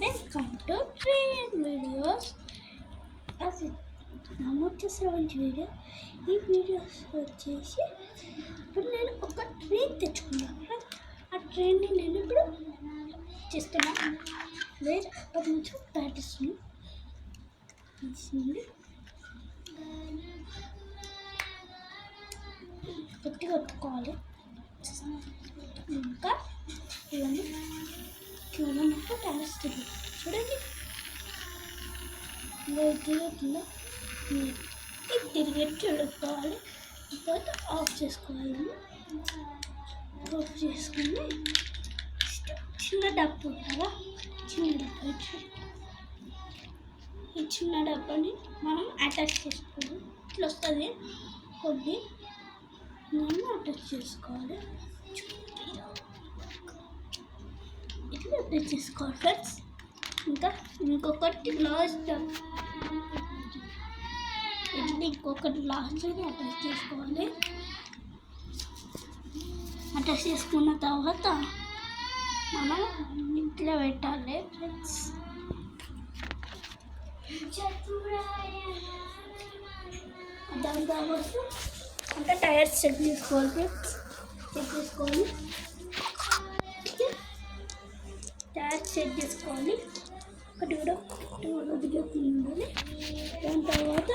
Welcome to train videos. అది నమోదు video. ఈ వీడియోస్ వచ్చేసి ఇప్పుడు నేను ఒక ట్రైన్ తెచ్చుకున్నాను. ఆ ట్రైన్ని నేను ఇప్పుడు చేస్తున్నాను. వేరే అప్పటి నుంచి ప్రాక్టీస్తుంది గట్టిగా కొట్టుకోవాలి. ఇంకా ఇవన్నీ నాకు తెలుస్తుంది. చూడండి, తిరుగుతుందా తిరిగి చూడుకోవాలి. తర్వాత ఆఫ్ చేసుకోవాలి. ఆఫ్ చేసుకొని చిన్న డబ్బు ఉంటుందా, చిన్న డబ్బా ఈ చిన్న డబ్బాని మనం అటాచ్ చేసుకోవాలి. ఇట్లా వస్తుంది కొన్ని మనం అటాచ్ చేసుకోవాలి. ఇట్లా అటాచ్ చేసుకోవాలి ఫ్రెండ్స్. ఇంకా ఇంకొకటి లాస్ట్ అటాచ్ చేసుకోవాలి. అటాచ్ చేసుకున్న తర్వాత మనం ఇట్లా పెట్టాలి ఫ్రెండ్స్. దాని తర్వాత అంటే టైర్స్ చెక్ చేసుకోవాలి ఫ్రెండ్స్. టైర్స్ చెక్ చేసుకోవాలి. ఒకటి కూడా ఉండాలి. దాని తర్వాత